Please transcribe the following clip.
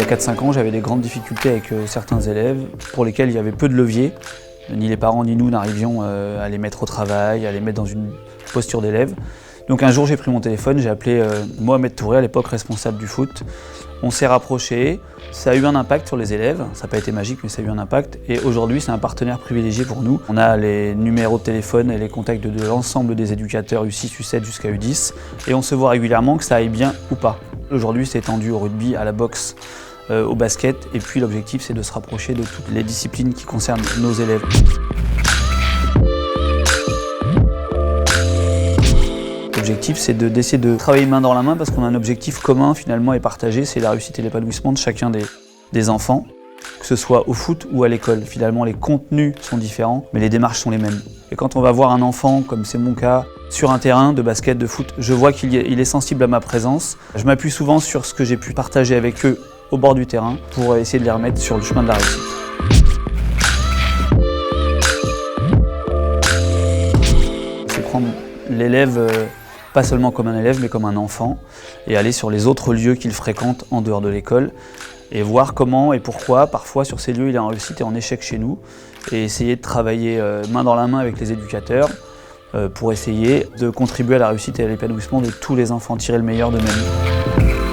4-5 ans, j'avais des grandes difficultés avec certains élèves pour lesquels il y avait peu de levier. Ni les parents ni nous n'arrivions à les mettre au travail, à les mettre dans une posture d'élève. Donc un jour j'ai pris mon téléphone, j'ai appelé Mohamed Touré, à l'époque responsable du foot. On s'est rapprochés, ça a eu un impact sur les élèves, ça n'a pas été magique mais ça a eu un impact. Et aujourd'hui c'est un partenaire privilégié pour nous. On a les numéros de téléphone et les contacts de l'ensemble des éducateurs U6, U7 jusqu'à U10 et on se voit régulièrement que ça aille bien ou pas. Aujourd'hui c'est étendu au rugby, à la boxe, au basket et puis l'objectif c'est de se rapprocher de toutes les disciplines qui concernent nos élèves. L'objectif, c'est d'essayer de travailler main dans la main parce qu'on a un objectif commun finalement et partagé, c'est la réussite et l'épanouissement de chacun des enfants, que ce soit au foot ou à l'école. Finalement, les contenus sont différents, mais les démarches sont les mêmes. Et quand on va voir un enfant, comme c'est mon cas, sur un terrain de basket, de foot, je vois qu'il est sensible à ma présence. Je m'appuie souvent sur ce que j'ai pu partager avec eux au bord du terrain pour essayer de les remettre sur le chemin de la réussite. C'est prendre l'élève pas seulement comme un élève mais comme un enfant et aller sur les autres lieux qu'il fréquente en dehors de l'école et voir comment et pourquoi parfois sur ces lieux il est en réussite et en échec chez nous et essayer de travailler main dans la main avec les éducateurs pour essayer de contribuer à la réussite et à l'épanouissement de tous les enfants, tirer le meilleur d'eux-mêmes.